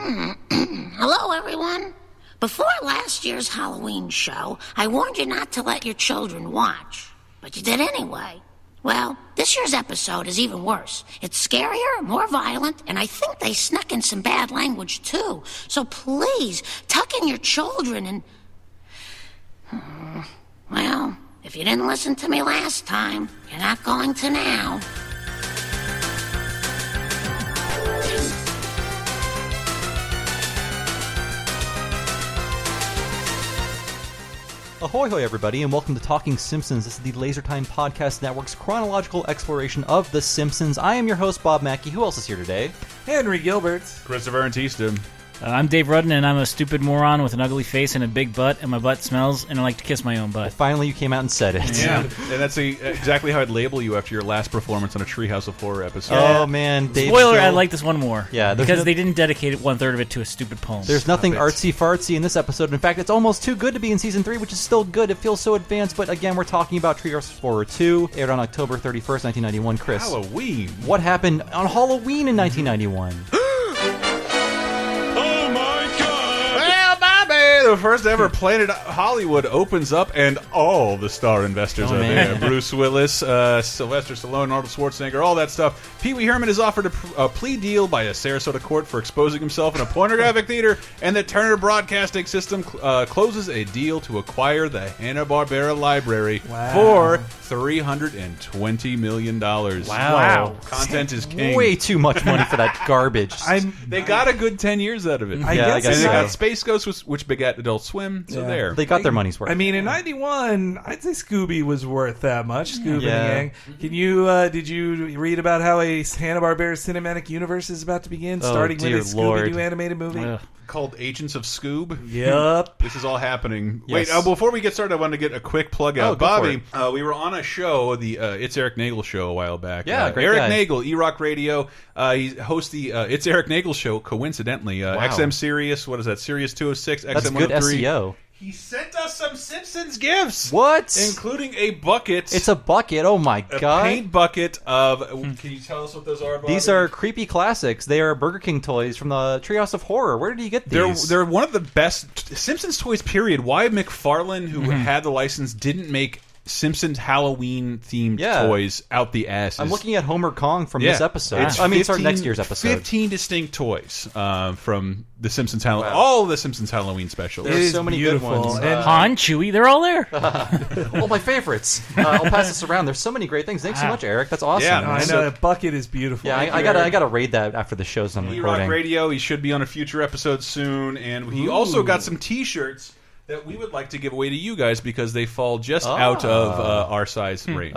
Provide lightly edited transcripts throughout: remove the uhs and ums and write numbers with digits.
Hello, everyone. Before last year's Halloween show, I warned you not to let your children watch. But you did anyway. Well, this year's episode is even worse. It's scarier, more violent, and I think they snuck in some bad language, too. So please, tuck in your children and... Well, if you didn't listen to me last time, you're not going to now. Ahoy hoy everybody, and welcome to Talking Simpsons. This is the Laser Time Podcast Network's chronological exploration of The Simpsons. I am your host, Bob Mackey. Who else is here today? Henry Gilbert. Christopher Antista. I'm Dave Rudden, and I'm a stupid moron with an ugly face and a big butt, and my butt smells, and I like to kiss my own butt. Finally, you came out and said it. Yeah, and that's exactly how I'd label you after your last performance on a Treehouse of Horror episode. Oh, man. Dave Spoiler, I like this one more. Yeah, because they didn't dedicate one-third of it to a stupid poem. There's nothing artsy-fartsy in this episode. In fact, it's almost too good to be in Season 3, which is still good. It feels so advanced, but again, we're talking about Treehouse of Horror 2, aired on October 31st, 1991. Chris. Halloween. What happened on Halloween in 1991? The first ever Planet Hollywood opens up, and all the star investors are there. Bruce Willis, Sylvester Stallone, Arnold Schwarzenegger, all that stuff. Pee Wee Herman is offered a plea deal by a Sarasota court for exposing himself in a pornographic theater, and the Turner Broadcasting System closes a deal to acquire the Hanna-Barbera Library for $320 million. Wow. Content is king. Way too much money for that garbage. They got a good 10 years out of it. I guess and so. they got Space Ghost, which begat Adult Swim, so there. They got their money's worth. I mean, in '91, I'd say Scooby was worth that much. Scooby Yeah. and the Gang. Did you read about how a Hanna-Barbera cinematic universe is about to begin, starting with a Scooby-Doo animated movie? Called Agents of Scoob. Yep. This is all happening. Yes. Wait, before we get started, I want to get a quick plug out. Go Bobby, we were on a show, the It's Eric Nagel show a while back. Yeah, great Eric guy. Nagel, E-Rock Radio. He hosts the It's Eric Nagel show, coincidentally. XM Sirius, what is that, Sirius 206, XM That's good 103. SEO. He sent us some Simpsons gifts. What? Including a bucket. It's a bucket. Oh my a god. paint bucket of... Can you tell us what those are, Bobby? These are creepy classics. They are Burger King toys from the Treehouse of Horror. Where did you get these? They're one of the best Simpsons toys, period. Why McFarlane, who had the license, didn't make Simpsons Halloween-themed toys out the asses. I'm looking at Homer Kong from this episode. It's sorry, next year's episode. 15 distinct toys from the Simpsons Halloween. All the Simpsons Halloween specials. There's so many beautiful. good ones. And Han, Chewie, they're all there. All my favorites. I'll pass this around. There's so many great things. Thanks so much, Eric. That's awesome. Yeah, I know that bucket is beautiful. Yeah, I gotta raid that after the show's done E-Rock recording. Radio, he should be on a future episode soon. And he also got some T-shirts that we would like to give away to you guys because they fall just out of our size range.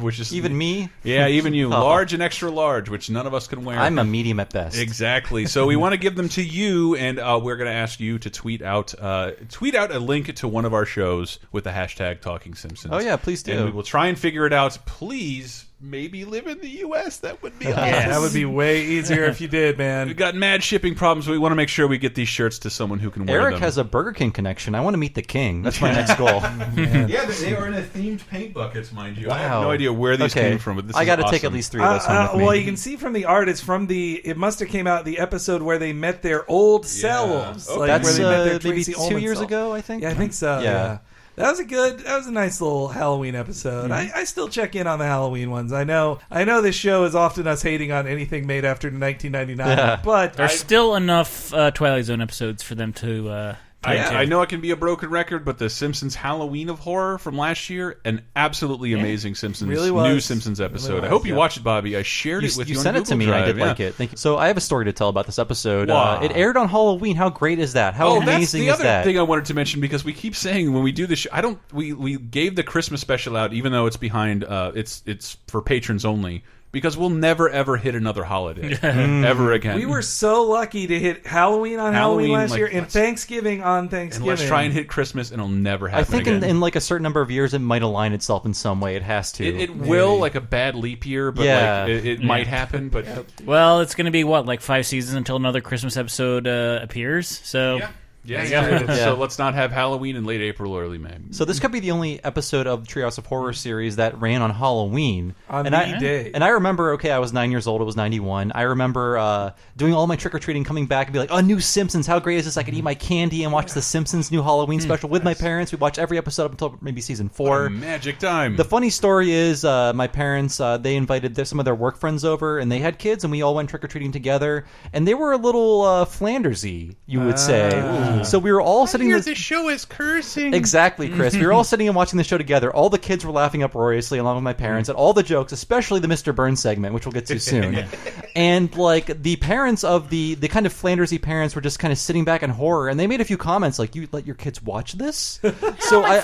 Which is Even me? Yeah, even you. Large and extra large, which none of us can wear. I'm a medium at best. Exactly. So we want to give them to you, and we're going to ask you to tweet out a link to one of our shows with the hashtag Talking Simpsons. Oh yeah, please do. And we will try and figure it out. Please, maybe live in the U.S. That would be awesome. Yeah, that would be way easier if you did, man. We've got mad shipping problems, but we want to make sure we get these shirts to someone who can wear them. Eric has a Burger King connection. I want to meet the king. That's my next goal. Yeah, they are in a themed paint buckets, mind you. I have no idea where these came from, but this I got to awesome. take at least 3 of those home with me. Well, you can see from the art, it's from it must have came out the episode where they met their old selves. Okay. Like That's where they met their maybe Tracy 2 Ullman years self. ago, I think. Yeah, I think so. Yeah. That was a nice little Halloween episode. I still check in on the Halloween ones. I know this show is often us hating on anything made after 1999, but There's still enough Twilight Zone episodes for them to... I know it can be a broken record, but the Simpsons Halloween of Horror from last year, an absolutely amazing Simpsons new Simpsons episode. Really was, I hope you watched it, Bobby. I shared it with you. You on sent it Google to me, Drive. and I did like it. Thank you. So I have a story to tell about this episode. Wow. It aired on Halloween. How great is that? How amazing that's is the that? other thing I wanted to mention, because we keep saying when we do this show, we gave the Christmas special out, even though it's behind it's for patrons only. Because we'll never, ever hit another holiday. Ever again. we were so lucky to hit Halloween on Halloween last year and Thanksgiving on Thanksgiving. And let's try and hit Christmas, and it'll never happen I think again. in like a certain number of years, it might align itself in some way. It has to. It will, like a bad leap year, but it might happen. But Well, it's going to be, 5 seasons until another Christmas episode appears, so... Yeah. So let's not have Halloween in late April or early May. So this could be the only episode of Treehouse of Horror series that ran on Halloween. On the day. And I remember, I was 9 years old. It was 91. I remember doing all my trick-or-treating, coming back and be like, oh, new Simpsons. How great is this? I could eat my candy and watch the Simpsons new Halloween special with my parents. We watched every episode up until maybe season 4. Magic time. The funny story is my parents, they invited some of their work friends over, and they had kids, and we all went trick-or-treating together. And they were a little Flandersy, you would say. So we were all sitting. The show is cursing. Exactly, Chris. We were all sitting and watching the show together. All the kids were laughing uproariously along with my parents at all the jokes, especially the Mr. Burns segment, which we'll get to soon. And like the parents of the kind of Flandersy parents were just kind of sitting back in horror, and they made a few comments like, "You let your kids watch this?" So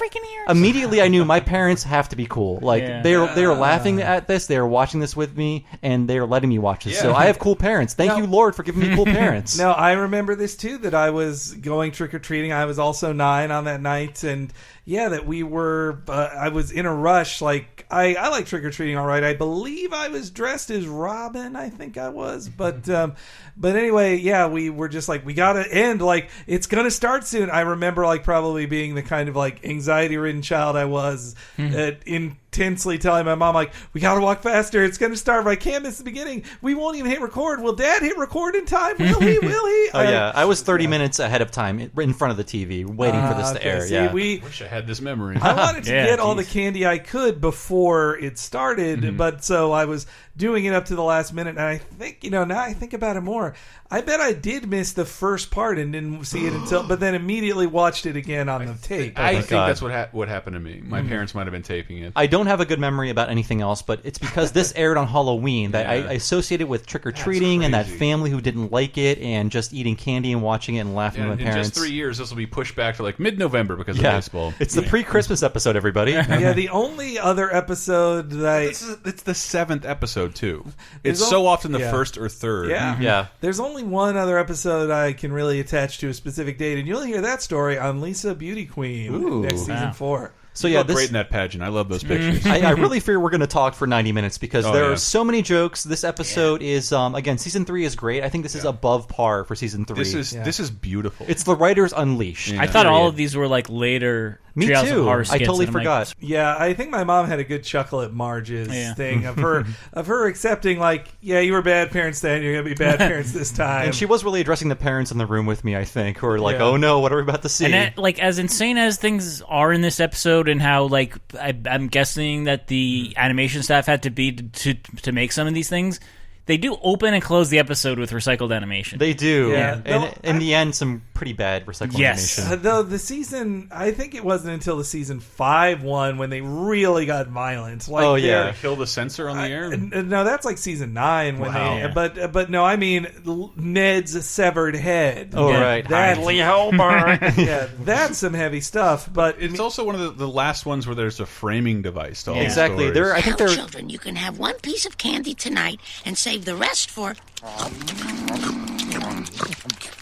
immediately I knew my parents have to be cool. Like they were laughing at this, they were watching this with me, and they were letting me watch this. So I have cool parents. Thank you, Lord, for giving me cool parents. No, I remember this too. That I was going trick-or-treating. I was also 9 on that night, and that we were. I was in a rush. Like I like trick-or-treating, all right. I believe I was dressed as Robin. I think I was, but anyway, we were just like, we gotta end. Like it's gonna start soon. I remember like probably being the kind of like anxiety-ridden child I was, intensely telling my mom like, we gotta walk faster. It's gonna start. I can't miss the beginning. We won't even hit record. Will Dad hit record in time? Will he? Will he? I was 30 minutes ahead of time in front of the TV, waiting for this to air. See, wish I had this memory. I wanted to get all the candy I could before it started, but so I was doing it up to the last minute, and I think, now I think about it more, I bet I did miss the first part and didn't see it but then immediately watched it again on the tape. I think that's what happened to me. My parents might have been taping it. I don't have a good memory about anything else, but it's because this aired on Halloween that I associated with trick-or-treating and that family who didn't like it and just eating candy and watching it and laughing with my parents. In just 3 years, this will be pushed back to like mid-November because of baseball. It's the pre-Christmas episode, everybody. The only other episode that it's the 7th episode, too. It's so often the first or third. Yeah. There's only one other episode I can really attach to a specific date, and you'll hear that story on Lisa Beauty Queen next season 4. So you look great in that pageant. I love those pictures. I really fear we're going to talk for 90 minutes because there are so many jokes. This episode is again, season 3 is great. I think this is above par for season 3. This is beautiful. It's the writers unleashed. I thought all of these were like later. Me Treehouse too. Of Horror I totally skits, forgot. I think my mom had a good chuckle at Marge's thing of her accepting like, you were bad parents then, you're going to be bad parents this time. And she was really addressing the parents in the room with me, I think, who were like, oh no, what are we about to see? And that, like, as insane as things are in this episode and how, like, I'm guessing that the animation staff had to be to make some of these things, they do open and close the episode with recycled animation. They do. Yeah. And in the end, some pretty bad recycled animation. Though the season, I think it wasn't until the season 5 one when they really got violent. Like they kill the censor on the air? No, that's like season 9 when but no, I mean Ned's severed head. Oh, right. Lee Holbert. That's some heavy stuff. But it's also one of the last ones where there's a framing device to all exactly. the I think they're children, you can have one piece of candy tonight and save the rest for.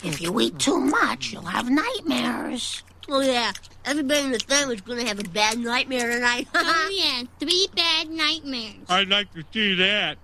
If you eat too much, you'll have nightmares. Oh, yeah. Everybody in the family's going to have a bad nightmare tonight. Oh, yeah. 3 bad nightmares. I'd like to see that.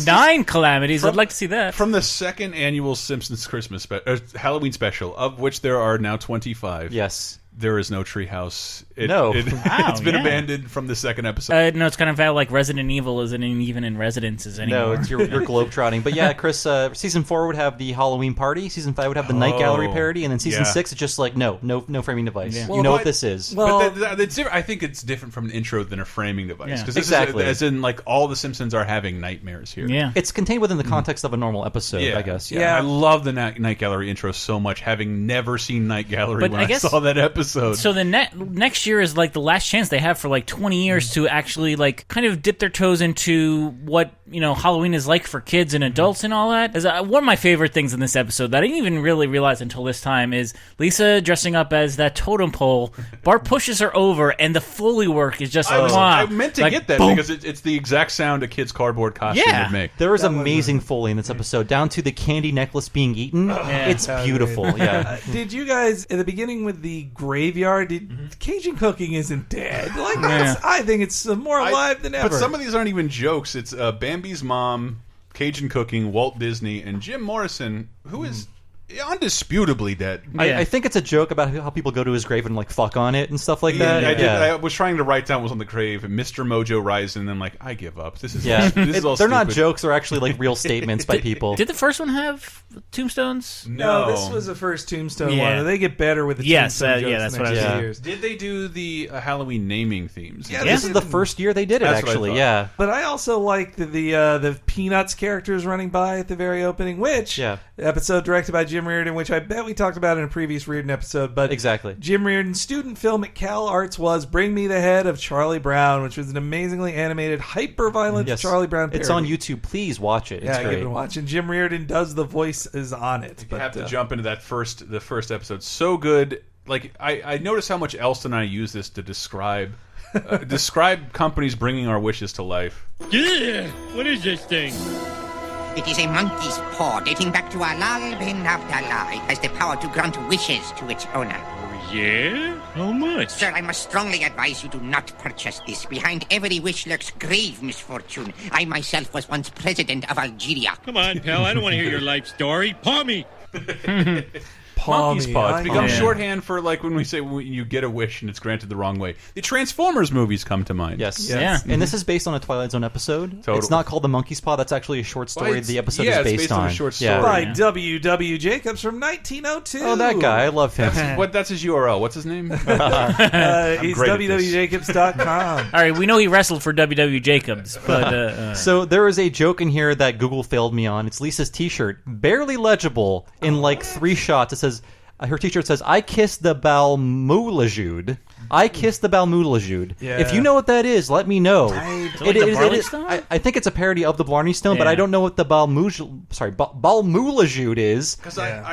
9 calamities. I'd like to see that. From the second annual Simpsons Christmas Halloween special, of which there are now 25. Yes. There is no treehouse. It's been abandoned from the second episode. No, it's kind of how like Resident Evil isn't even in residences anymore. No, it's you're globetrotting. But yeah, Chris, season 4 would have the Halloween party. Season 5 would have the night gallery parody, and then season 6 it's just like no framing device. Yeah. Well, what this is. Well, but it's different. I think it's different from an intro than a framing device because exactly, as in like all the Simpsons are having nightmares here. Yeah, it's contained within the context of a normal episode. I guess. Yeah, I love the night gallery intro so much, having never seen night gallery when I saw that episode. So the next year is like the last chance they have for like 20 years to actually like kind of dip their toes into what Halloween is like for kids and adults and all that. One of my favorite things in this episode that I didn't even really realize until this time is Lisa dressing up as that totem pole. Bart pushes her over and the Foley work is just I meant to get that boom. Because it's the exact sound a kid's cardboard costume would make. There is amazing Foley in this episode, down to the candy necklace being eaten. It's beautiful. Did you guys at the beginning with the graveyard? Cajun cooking isn't dead. Like I think it's more alive than ever. But some of these aren't even jokes. It's Bambi's mom Cajun cooking, Walt Disney, and Jim Morrison, who is undisputably dead. I think it's a joke about how people go to his grave and like fuck on it and stuff like that. I was trying to write down what was on the grave, Mr. Mojo Rising, and I'm like, I give up. This is this is all they're not stupid. jokes; they're actually like real statements by people. Did the first one have tombstones? No, this was the first Tombstone one. They get better with the Yes, Tombstone jokes that's the what I next was few years. Did they do the Halloween naming themes? Yeah, This is the first year they did it. That's what I Actually, thought. yeah. But I also like the Peanuts characters running by at the very opening, which episode directed by Jim Reardon, which I bet we talked about in a previous Reardon episode. But exactly, Jim Reardon's student film at Cal Arts was Bring Me the Head of Charlie Brown, which was an amazingly animated, hyper-violent Charlie Brown parody. It's on YouTube. Please watch it. It's great. Give it a watch. And Jim Reardon does the voices on it. You have to jump into the first episode. So good. Like I noticed how much Elston and I use this to describe companies bringing our wishes to life. Yeah, what is this thing? It is a monkey's paw dating back to Alal bin Abdallah. It has the power to grant wishes to its owner. Oh, yeah? How much? Sir, I must strongly advise you do not purchase this. Behind every wish lurks grave misfortune. I myself was once president of Algeria. Come on, pal. I don't want to hear your life story. Paw me. Monkey's paw. It's become shorthand for like when we say when you get a wish and it's granted the wrong way. The Transformers movies come to mind. Yes. And this is based on a Twilight Zone episode. Totally. It's not called The Monkey's Paw. That's actually a short story the episode is based on. A short story. By W.W. Jacobs from 1902. Oh, that guy. I love him. That's his URL. What's his name? He's www.jacobs.com. All right, we know he wrestled for W.W. Jacobs, but so there is a joke in here that Google failed me on. It's Lisa's T-shirt, barely legible in like 3 shots. It says her T-shirt says, "I kissed the Balmoulajude." I kissed the Balmoulajude. Yeah. If you know what that is, let me know. I think it's a parody of the Blarney Stone, but I don't know what the Balmoulajude is.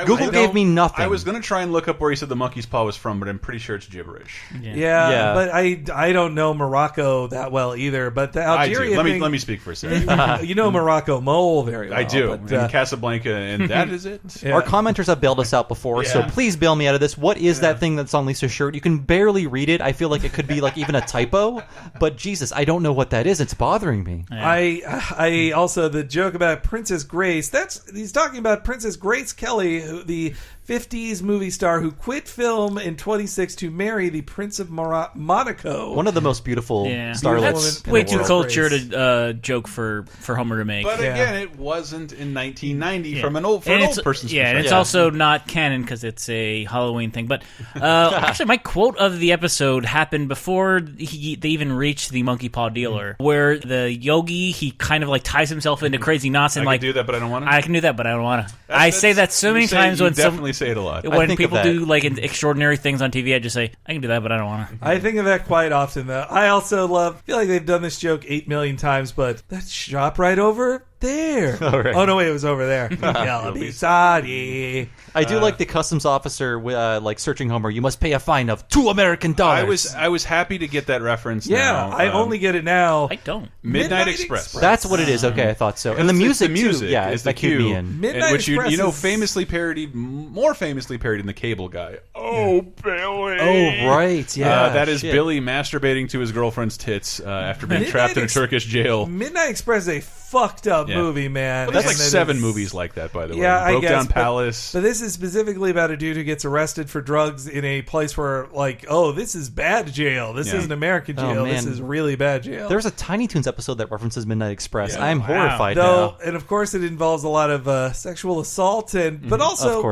Google gave me nothing. I was going to try and look up where he said the monkey's paw was from, but I'm pretty sure it's gibberish. Yeah. But I don't know Morocco that well either. But the Algeria I do. thing, Let me speak for a second. you know Morocco Mole very well. I do. But, in Casablanca, and that is it. Our commenters have bailed us out before, so please bail me out of this. What is that thing that's on Lisa's shirt? You can barely read it. I feel like it could be like even a typo, but Jesus, I don't know what that is. It's bothering me. I also, the joke about Princess Grace, he's talking about Princess Grace Kelly, the 50s movie star who quit film in 26 to marry the Prince of Monaco. One of the most beautiful starlets. That's way too cultured a joke for Homer to make. But again, it wasn't in 1990 from an old person's perspective. And it's also not canon because it's a Halloween thing. But actually, my quote of the episode happened before they even reached the monkey paw dealer, where the yogi, he kind of like ties himself into crazy knots and I can do that, but I don't want to. I can do that, but I don't want to. I say that so many times when definitely say it a lot. When people do like extraordinary things on TV, I just say I can do that, but I don't want to. I think of that quite often, though. I also feel like they've done this joke 8 million times, but that shop right over there. Oh no, wait, it was over there. I'll be sorry. I do like the customs officer like searching Homer. You must pay a fine of $2 American. I was happy to get that reference. Yeah, now. I only get it now. I don't. Midnight Express. That's what it is. Okay, I thought so. And the music too. Yeah, is that cued me in. Midnight which Express you know, is... more famously parodied in The Cable Guy. Oh, Billy. Oh, right. Yeah, that is Billy masturbating to his girlfriend's tits after being trapped in a Turkish jail. Midnight Express is a fucked up movie, man. Well, there's like 7 movies like that, by the way. Broke Down Palace. But this is specifically about a dude who gets arrested for drugs in a place where, like, oh, this is bad jail. This isn't American jail. This is really bad jail. There's a Tiny Toons episode that references Midnight Express. I'm horrified now. And of course, it involves a lot of sexual assault, but also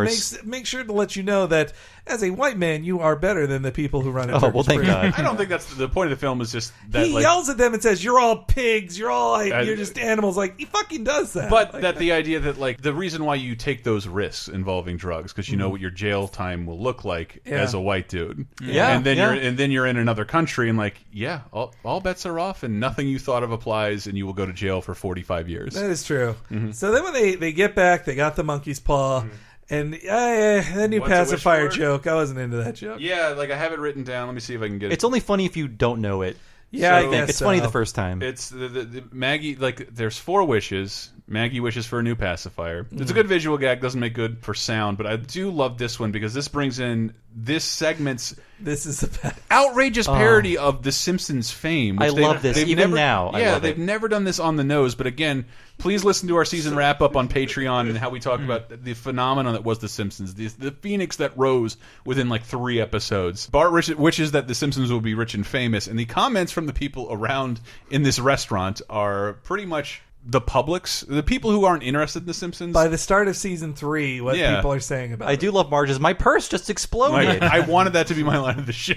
makes sure to let you know that as a white man, you are better than the people who run it. Oh, well, thank God. I don't think that's the point of the film. Is just that he yells at them and says, "You're all pigs. You're just animals." Like, he fucking does that. But like, the idea that like the reason why you take those risks involving drugs because you know what your jail time will look like as a white dude. And then you're in another country and like all bets are off and nothing you thought of applies and you will go to jail for 45 years. That is true. So then when they get back, they got the monkey's paw. And that new pacifier joke, I wasn't into that joke. Yeah, like I have it written down. Let me see if I can get it. It's only funny if you don't know it. Yeah, I think it's funny the first time. It's the Maggie. Like, there's 4 wishes. Maggie wishes for a new pacifier. It's a good visual gag, doesn't make good for sound, but I do love this one because this brings in this segment's This is the best. outrageous parody of The Simpsons fame. I love this, even now. I love they've it. never done this on the nose, but again, please listen to our season wrap-up on Patreon and how we talk about the phenomenon that was The Simpsons, the phoenix that rose within like 3 episodes. Bart wishes that The Simpsons will be rich and famous, and the comments from the people around in this restaurant are pretty much the public's, the people who aren't interested in The Simpsons. By the start of season 3, what Yeah. people are saying about I do love Marge's. My purse just exploded. I wanted that to be my line of the show.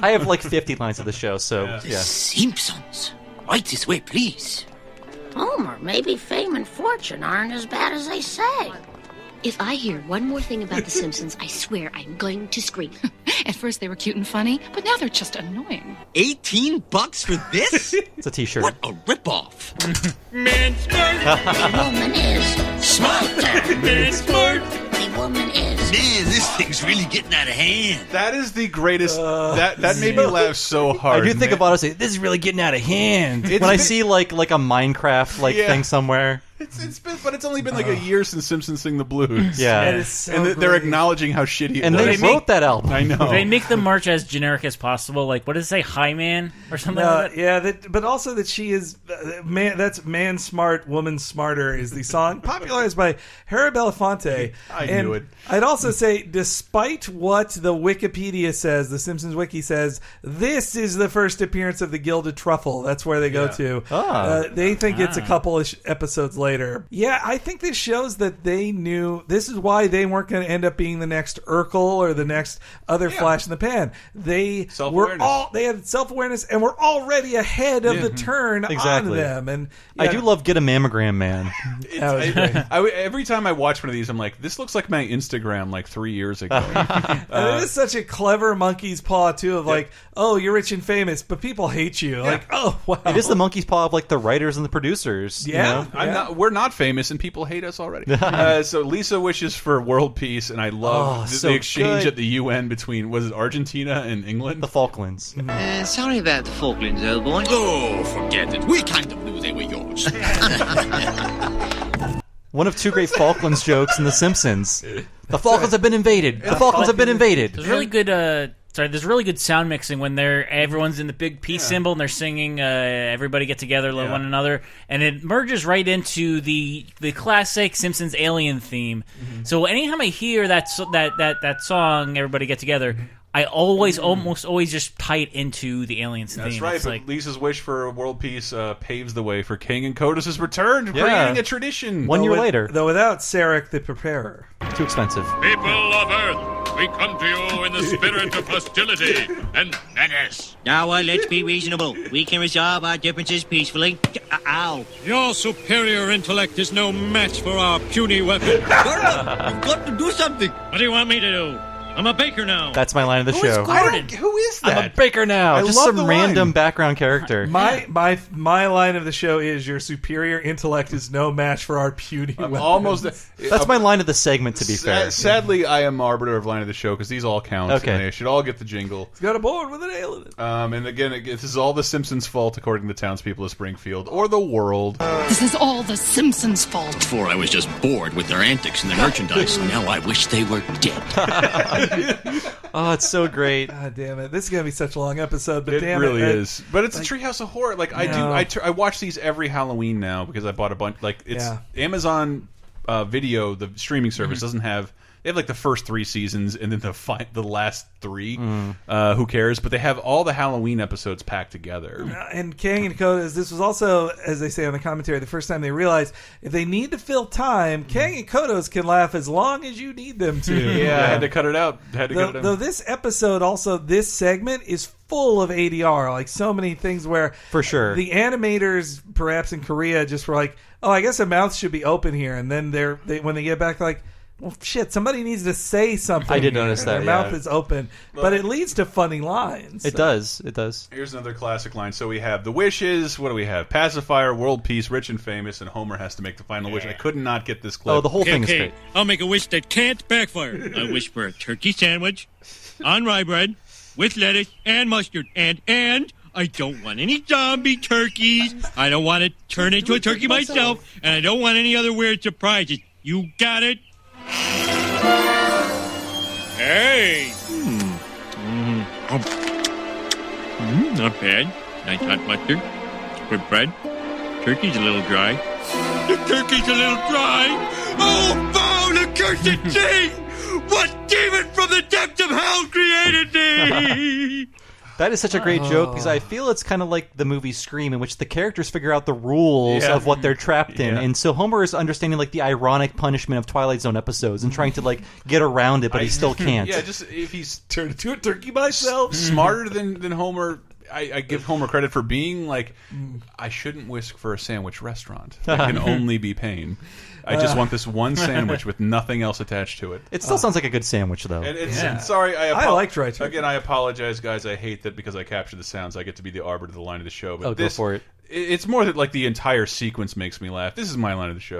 I have like 50 lines of the show, so yeah. Simpsons. Right this way, please. Homer, maybe fame and fortune aren't as bad as they say. If I hear one more thing about The Simpsons, I swear I'm going to scream. At first they were cute and funny, but now they're just annoying. $18 for this? It's a t-shirt. What a ripoff. Man smart. The woman is smarter. Man smart. The woman is. Man, this thing's really getting out of hand. That is the greatest. That made me laugh so hard. I do think man. about it. Say, this is really getting out of hand. When I see like a Minecraft Yeah. thing somewhere. But it's only been like a year since Simpsons Sing the Blues. Yeah. That is so and they're great. acknowledging how shitty it And was. they wrote that album. I know. They make the merch as generic as possible. Like, what does it say? High Man or something like that? Yeah, but also that she is man. That's man smart, woman smarter is the song popularized by Hera Belafonte. I And knew it. I'd also say, despite what the Wikipedia says, the Simpsons Wiki says, this is the first appearance of the Gilded Truffle. That's where they go to. They think it's a couple of episodes later. Yeah, I think this shows that they knew this is why they weren't going to end up being the next Urkel or the next other Flash in the Pan. They Self-awareness. they had self-awareness and were already ahead of the turn Exactly. on them. And I do love Get a Mammogram Man. that was great. Every time I watch one of these, I'm like, this looks like my Instagram like 3 years ago. And it is such a clever monkey's paw too of like, oh, you're rich and famous, but people hate you. Like, oh wow. It is the monkey's paw of like the writers and the producers. Yeah. You know? We're not famous, and people hate us already. So Lisa wishes for world peace, and I love the so exchange good. at the UN between was it Argentina and England? The Falklands. Sorry about the Falklands, old boy. Oh, forget it. We kind of knew they were yours. One of 2 great Falklands jokes in The Simpsons. The Falklands have been invaded. The Falklands have been invaded. There's really good. There's really good sound mixing when everyone's in the big peace symbol and they're singing. Everybody get together, love one another, and it merges right into the classic Simpsons alien theme. So anytime I hear that song, everybody get together, I almost always just tie it into the aliens theme. That's right. It's But like, Lisa's wish for world peace paves the way for King and Kodos' return, creating a tradition. 1 year later. Though without Sarek the Preparer. Too expensive. People of Earth, we come to you in the spirit of hostility and menace. Now, let's be reasonable. We can resolve our differences peacefully. Ow. Your superior intellect is no match for our puny weapon. You've got to do something. What do you want me to do? I'm a baker now. That's my line of the show. Who is that? I'm a baker now. Just love some the line. random background character. My line of the show is your superior intellect is no match for our puny weapons. Almost. That's my line of the segment, to be fair. Sadly, I am arbiter of line of the show because these all count. Okay. And they should all get the jingle. He's got a board with a nail in it. And again, this is all the Simpsons' fault, according to the townspeople of Springfield or the world. This is all the Simpsons' fault. Before I was just bored with their antics and their merchandise. Now I wish they were dead. Oh, it's so great. God damn it! This is gonna be such a long episode, but It damn really it, is. But it's a Treehouse of Horror. Like I watch these every Halloween now because I bought a bunch. Like it's Amazon Video, the streaming service doesn't have. They have like the first 3 seasons and then the last 3. Who cares? But they have all the Halloween episodes packed together. And Kang and Kodos, this was also, as they say on the commentary, the first time they realized if they need to fill time, Kang and Kodos can laugh as long as you need them to. Yeah, I had to cut it out. Though this episode also, this segment is full of ADR, like so many things where For sure. the animators, perhaps in Korea, just were like, "Oh, I guess their mouths should be open here," and then when they get back, they're like, well, shit, somebody needs to say something. I did here. notice that, Their mouth is open, but it leads to funny lines. It does. It does. Here's another classic line. So we have the wishes. What do we have? Pacifier, world peace, rich and famous, and Homer has to make the final wish. I could not get this clip. Oh, the whole thing is great. I'll make a wish that can't backfire. I wish for a turkey sandwich on rye bread with lettuce and mustard and I don't want any zombie turkeys. I don't want to turn into a turkey myself. And I don't want any other weird surprises. You got it? Hey! Not bad. Nice hot mustard. Good bread. Turkey's a little dry. The turkey's a little dry? Oh, foul accursed thing! What demon from the depths of hell created me? That is such a great joke because I feel it's kind of like the movie Scream, in which the characters figure out the rules of what they're trapped in, and so Homer is understanding like the ironic punishment of Twilight Zone episodes and trying to like get around it, but he still can't. Yeah, just if he's turned into a turkey myself, smarter than Homer. I give Homer credit for being like, I shouldn't whisk for a sandwich restaurant. That can only be pain. I just want this one sandwich with nothing else attached to it. It still sounds like a good sandwich, though. And sorry, I liked Right Turkey. Again, I apologize, guys. I hate that because I capture the sounds, I get to be the arbiter of the line of the show. But go for it. It's more that like the entire sequence makes me laugh. This is my line of the show.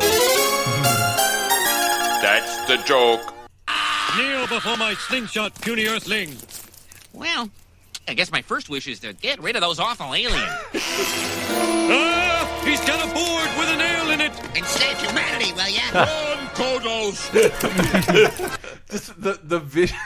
That's the joke. Kneel before my slingshot, puny earthling. Well, I guess my first wish is to get rid of those awful aliens. He's got a board with a nail in it. And save humanity, will ya? Run, Kodos! the vision.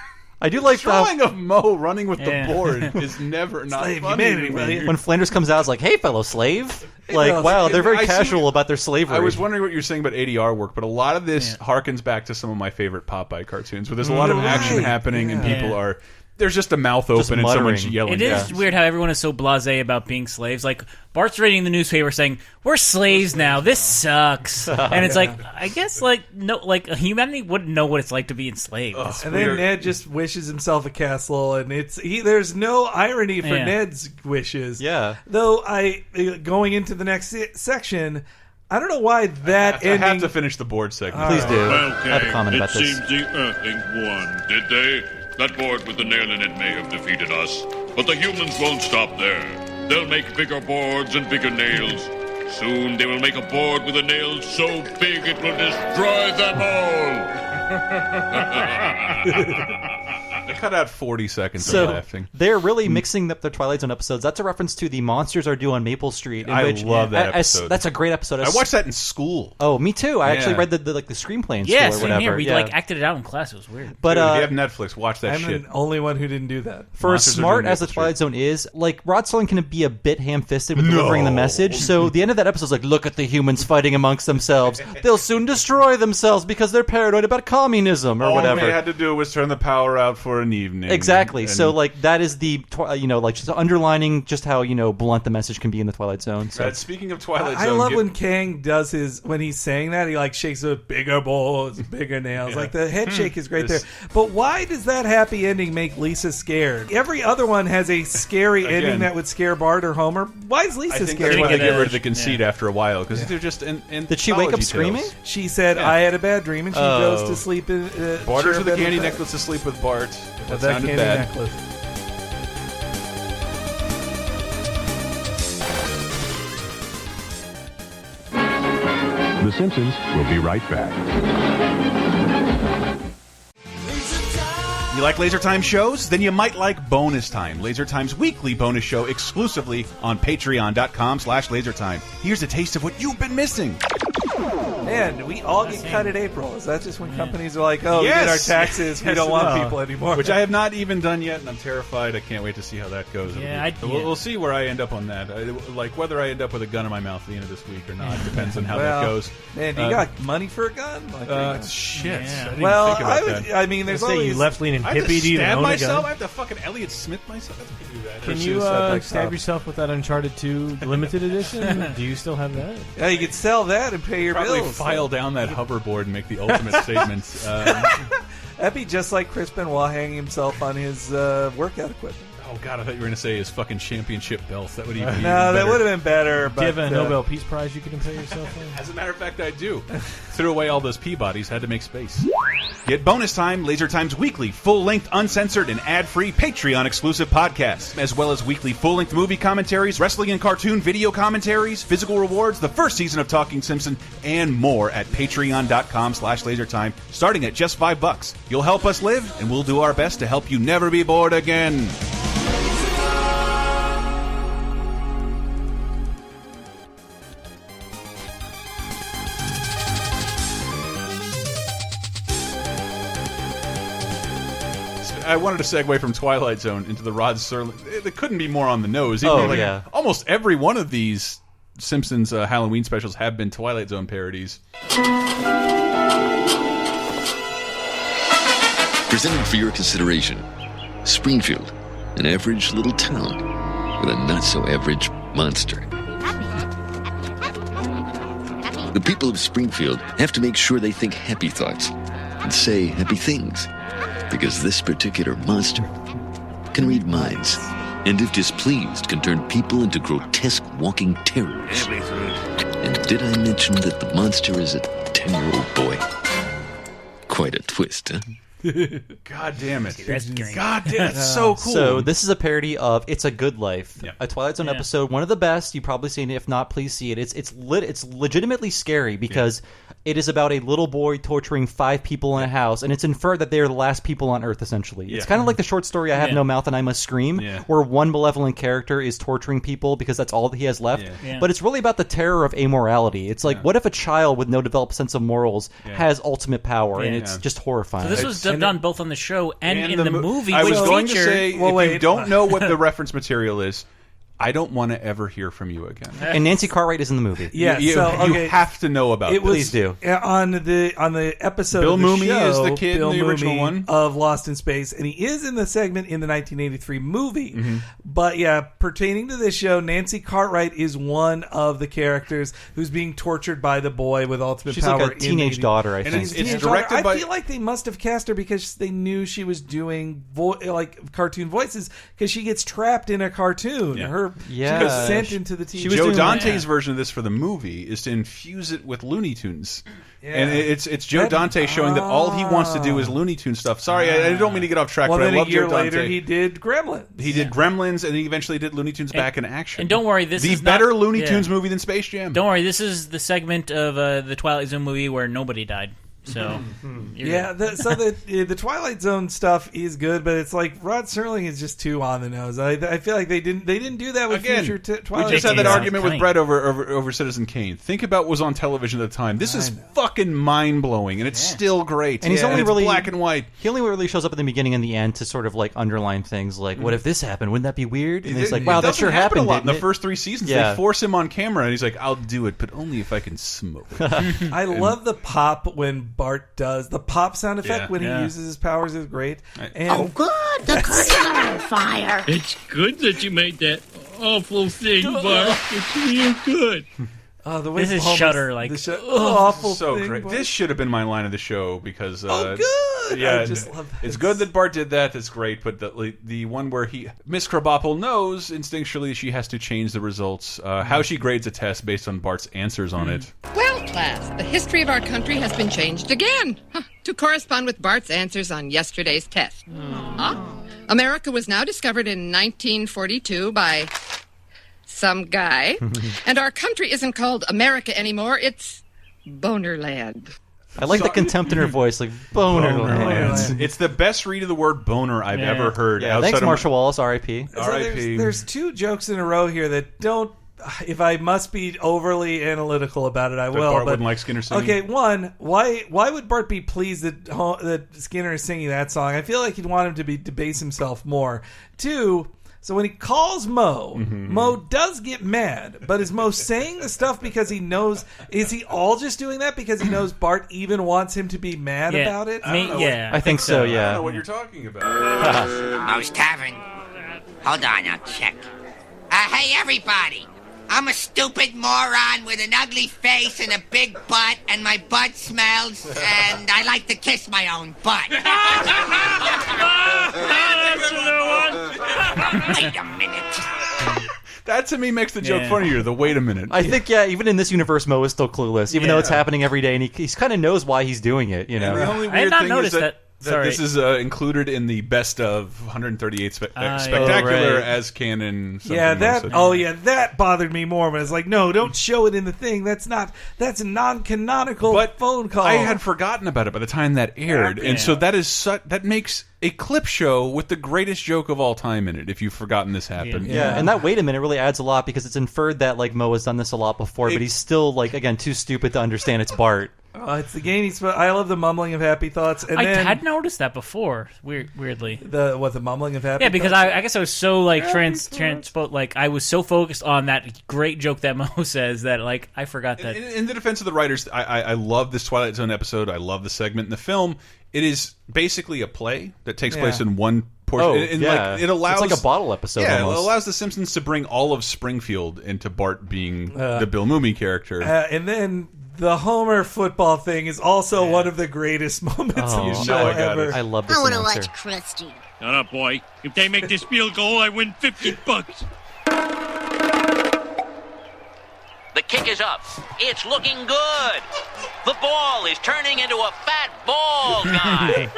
I do like drawing of Mo running with the board is never not Slave funny. humanity, when Flanders comes out, it's like, "Hey, fellow slave!" Like, wow, they're very casual about their slavery. I was wondering what you were saying about ADR work, but a lot of this harkens back to some of my favorite Popeye cartoons, where there's a lot of action happening and people are. There's just a mouth open and someone's yelling. It is weird how everyone is so blasé about being slaves. Like, Bart's reading the newspaper saying, "We're slaves now. This sucks." And it's like, I guess, like, no, like, humanity wouldn't know what it's like to be enslaved. And then Ned just wishes himself a castle, and there's no irony for Ned's wishes. Yeah. Though going into the next section, I don't know why that ending... I have to finish the board segment. Please do. Okay. I have a comment about this. It seems the Earthlings won, did they? That board with the nail in it may have defeated us, but the humans won't stop there. They'll make bigger boards and bigger nails. Soon they will make a board with a nail so big it will destroy them all. I cut out 40 seconds of laughing. They're really mixing up the Twilight Zone episodes. That's a reference to the Monsters Are Due on Maple Street. I love that episode. That's a great episode. I watched that in school. Oh, me too. I actually read the screenplay in school or whatever. Here. We like acted it out in class. It was weird. But dude, if you have Netflix, watch that shit. I'm the only one who didn't do that. For as smart as the Twilight Zone is, like, Rod Serling can be a bit ham-fisted with delivering the message. So the end of that episode is like, look at the humans fighting amongst themselves. They'll soon destroy themselves because they're paranoid about communism or whatever. All they had to do was turn the power out for an evening. Exactly. So, like, that is the, like, just underlining just how, blunt the message can be in the Twilight Zone. So. Speaking of Twilight Zone... I love when Kang does when he's saying that, he, like, shakes with bigger balls, bigger nails. Like, the head shake is great there. But why does that happy ending make Lisa scared? Every other one has a scary ending that would scare Bart or Homer. Why is Lisa scared? I think they get rid of the conceit after a while, because they're just in Did she wake up screaming? She said, I had a bad dream, and she goes to sleep in... Bart her to the candy necklace to sleep with Bart. That sounded bad. Necklace. The Simpsons will be right back. You like Laser Time shows? Then you might like Bonus Time, Laser Time's weekly bonus show exclusively on patreon.com/lasertime. Here's a taste of what you've been missing. Man, we all get cut in April. Is that just when companies are like, we did our taxes, we don't want people anymore? Which I have not even done yet, and I'm terrified. I can't wait to see how that goes. We'll see where I end up on that. Like, whether I end up with a gun in my mouth at the end of this week or not depends on how that goes. Man, do you got money for a gun? Shit. Yeah. I mean, there's always... you left-leaning I have hippie to stab myself? I have to fucking Elliott Smith myself? I can do that. Can you stab yourself with that Uncharted 2 limited edition? Do you still have that? Yeah, you could sell that and pay your bills. File down that hoverboard and make the ultimate statement. That'd be just like Chris Benoit hanging himself on his workout equipment. Oh God, I thought you were going to say his fucking championship belt. That would even be that would have been better. Do you have a Nobel Peace Prize you can compare yourself with? As a matter of fact, I do. Threw away all those Peabodys, had to make space. Get Bonus Time, Laser Time's weekly, full-length, uncensored, and ad-free Patreon-exclusive podcasts, as well as weekly full-length movie commentaries, wrestling and cartoon video commentaries, physical rewards, the first season of Talking Simpson, and more at patreon.com/lasertime, starting at just $5. You'll help us live, and we'll do our best to help you never be bored again. I wanted to segue from Twilight Zone into the Rod Serling. It couldn't be more on the nose. Almost every one of these Simpsons Halloween specials have been Twilight Zone parodies. Presented for your consideration, Springfield, an average little town with a not-so-average monster. The people of Springfield have to make sure they think happy thoughts and say happy things, because this particular monster can read minds, and if displeased, can turn people into grotesque walking terrors. And did I mention that the monster is a 10-year-old boy? Quite a twist, huh? God damn it. God damn, that's so cool. So this is a parody of It's a Good Life, a Twilight Zone episode, one of the best. You've probably seen it. If not, please see it. It's legitimately scary because it is about a little boy torturing 5 people in a house, and it's inferred that they are the last people on Earth, essentially. It's kind of like the short story I Have No Mouth and I Must Scream, where one malevolent character is torturing people because that's all that he has left. But it's really about the terror of amorality. It's like, what if a child with no developed sense of morals has ultimate power, and it's just horrifying. So this was done both on the show and in the movie. I was going to featured... say, if you don't know what the reference material is, I don't want to ever hear from you again. And Nancy Cartwright is in the movie. Yeah, you have to know about it. Please do. On the episode Bill of the Mumy show, is the kid Bill in the original Mumy one of Lost in Space, and he is in the segment in the 1983 movie. Mm-hmm. But yeah, pertaining to this show, Nancy Cartwright is one of the characters who's being tortured by the boy with ultimate She's power. like a teenage daughter, I think. It's directed by... I feel like they must have cast her because they knew she was doing cartoon voices, because she gets trapped in a cartoon. She gets sent into the TV. Joe Dante's version of this for the movie is to infuse it with Looney Tunes. And it's Joe Dante showing that all he wants to do is Looney Tunes stuff. Sorry, I don't mean to get off track, but I love Joe Dante. Well, then a year later, he did Gremlins. He did Gremlins, and he eventually did Looney Tunes Back in Action. And don't worry, this is better Looney Tunes movie than Space Jam. Don't worry, this is the segment of the Twilight Zone movie where nobody died. So the Twilight Zone stuff is good, but it's like Rod Serling is just too on the nose. I feel like they didn't do that with future Twilight. We just had that argument with Brett over Citizen Kane. Think about what was on television at the time. This is fucking mind blowing, and it's still great. And he's only really black and white. He only really shows up at the beginning and the end to sort of like underline things like, "What if this happened? Wouldn't that be weird?" And he's like, "Wow, that sure happened." A lot in the first 3 seasons. They force him on camera, and he's like, "I'll do it, but only if I can smoke." I love the pop when Bart does the pop sound effect when he uses his powers is great. And oh, good! The curtains are on fire. It's good that you made that awful thing, Bart. It's real good. The way this is Shudder, like awful. So thing, great. Bart. This should have been my line of the show because good. Yeah, I just love that. It's good that Bart did that. That's great. But the one where Miss Krabappel knows instinctually she has to change the results. How she grades a test based on Bart's answers on it. Well, class, the history of our country has been changed again to correspond with Bart's answers on yesterday's test. America was now discovered in 1942 by some guy, and our country isn't called America anymore. It's Bonerland. I like the contempt in her voice, like Bonerland. It's the best read of the word boner I've ever heard. Yeah, thanks, Marshall Wallace, R.I.P. So there's 2 jokes in a row here that don't. If I must be overly analytical about it, I will. Bart but wouldn't like Skinner singing. Okay, one, why would Bart be pleased that Skinner is singing that song? I feel like he'd want him to debase himself more. 2. So when he calls Mo, Mo does get mad, but is Mo saying the stuff because he knows? Is he all just doing that because he knows Bart even wants him to be mad about it? I think so. Yeah. I don't know what you're talking about. Mo's Tavern. Hold on, I'll check. Hey, everybody. I'm a stupid moron with an ugly face and a big butt, and my butt smells, and I like to kiss my own butt. Wait a minute. That to me makes the joke funnier. The wait a minute. I think even in this universe, Mo is still clueless, even though it's happening every day, and he kind of knows why he's doing it. You know, the only weird thing is that this is included in the best of 138 spectacular as canon. That bothered me more. But it's like, no, don't show it in the thing. That's a non-canonical phone call. I had forgotten about it by the time that aired, and so that makes a clip show with the greatest joke of all time in it. If you've forgotten this happened, and that wait a minute really adds a lot because it's inferred that like Mo has done this a lot before, but he's still like again too stupid to understand it's Bart. It's the game. I love the mumbling of happy thoughts. And I then had noticed that before. Weirdly, the mumbling of happy. Yeah, because thoughts? I guess I was so like transpo like I was so focused on that great joke that Mo says that like I forgot that. In the defense of the writers, I love this Twilight Zone episode. I love the segment in the film. It is basically a play that takes place in one portion. Like, it allows, it's like a bottle episode. Yeah, almost. It allows the Simpsons to bring all of Springfield into Bart being the Bill Mumy character. And then the Homer football thing is also one of the greatest moments in the show ever. I love this. I want to watch Krusty. Shut up, boy. If they make this field goal, I win $50. The kick is up. It's looking good. The ball is turning into a fat ball guy.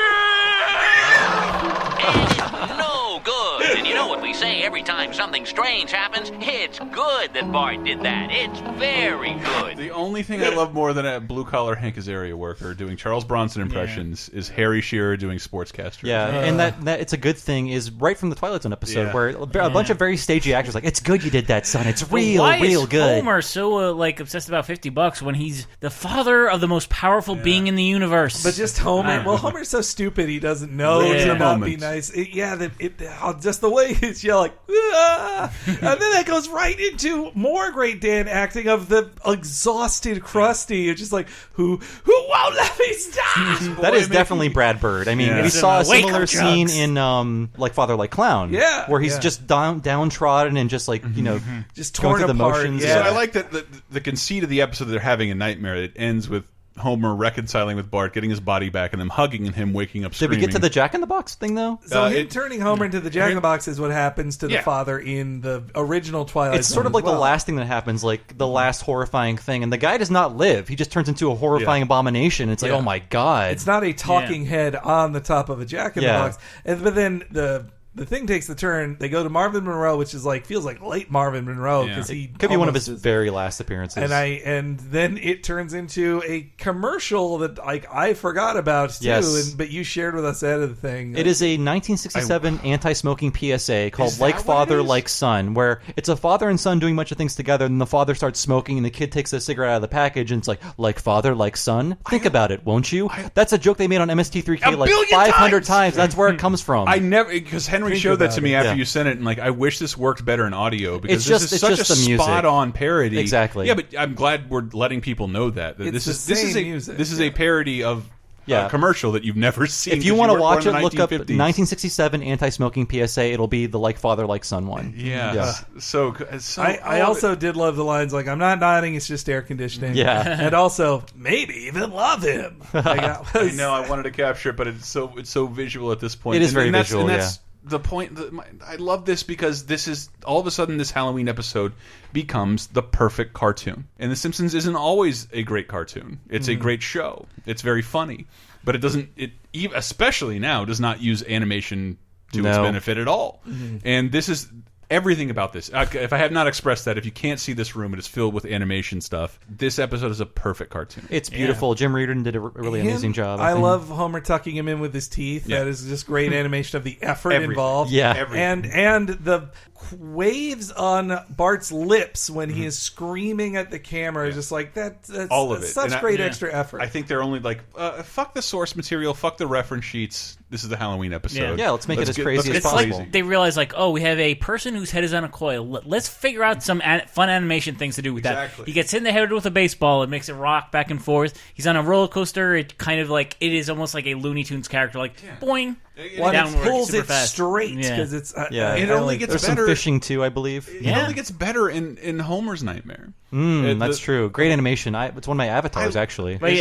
And it's no good. And you know what we say every time something strange happens? It's good that Bart did that. It's very good. The only thing I love more than a blue-collar Hank Azaria worker doing Charles Bronson impressions is Harry Shearer doing sportscaster. Yeah, and that it's a good thing is right from the Twilight Zone episode where a bunch of very stagey actors like, it's good you did that, son. It's real, Why real is good. Homer so like obsessed about $50 when he's the father of the most powerful being in the universe? But just Homer. Well, Homer's so stupid he doesn't know to not be nice. Just the way he's yelling, ah! And then that goes right into more great Dan acting of the exhausted Krusty. It's just like, who won't let me stop? That is definitely Brad Bird. I mean, we saw a similar scene in Like Father, Like Clown. Yeah, where he's just downtrodden and just like, just going torn through the apart. motions. So I like that the conceit of the episode they're having a nightmare. It ends with Homer reconciling with Bart, getting his body back, and them hugging and him waking up screaming. Did we get to the Jack in the Box thing though? So him turning Homer into the Jack in the Box is what happens to the father in the original Twilight It's Zone sort of like as well. the last thing that happens, like the last horrifying thing, and the guy does not live. He just turns into a horrifying abomination. It's like, oh my god! It's not a talking head on the top of a Jack in the Box. But then the thing takes the turn. They go to Marvin Monroe, which is feels like late Marvin Monroe because he could be one of his very last appearances. And then it turns into a commercial that I forgot about too. Yes. But you shared with us ahead of the thing. It is a 1967 anti-smoking PSA called "Like Father, Like Son," where it's a father and son doing a bunch of things together, and the father starts smoking, and the kid takes a cigarette out of the package, and it's like father, like son. Think about it, won't you? That's a joke they made on MST3K like 500 times. That's where it comes from. I never because Henry showed that to me after you sent it, and I wish this worked better in audio because this is such a spot-on parody. Exactly. Yeah, but I'm glad we're letting people know that this is a parody of a commercial that you've never seen. If you want to watch it, look up 1967 anti-smoking PSA. It'll be the Like Father, Like Son one. Yeah. So I also did love the lines like, "I'm not nodding, it's just air conditioning." Yeah. And also, maybe even love him. I know I wanted to capture it, but it's so visual at this point. It is very visual. That's the point. I love this because this is all of a sudden this Halloween episode becomes the perfect cartoon. And The Simpsons isn't always a great cartoon. It's a great show. It's very funny, but it doesn't. Especially now, does not use animation to its benefit at all. And this is. Everything about this. If I have not expressed that, if you can't see this room, it is filled with animation stuff. This episode is a perfect cartoon. It's beautiful. Jim Reardon did a really amazing job. I love Homer tucking him in with his teeth. That is just great animation of the effort involved. Yeah. And the waves on Bart's lips when he is screaming at the camera is just like that's all of it. Such great extra effort. I think they're only like, fuck the source material, fuck the reference sheets. This is the Halloween episode. Yeah, let's make it as crazy as possible. Like they realize, we have a person whose head is on a coil. Let's figure out some fun animation things to do with that. He gets hit in the head with a baseball. It makes it rock back and forth. He's on a roller coaster. It kind of it is almost like a Looney Tunes character, boing. It pulls it straight because it's it only gets There's better. Some fishing too, I believe. It only gets better in Homer's Nightmare. That's true. Great animation. It's one of my avatars actually. But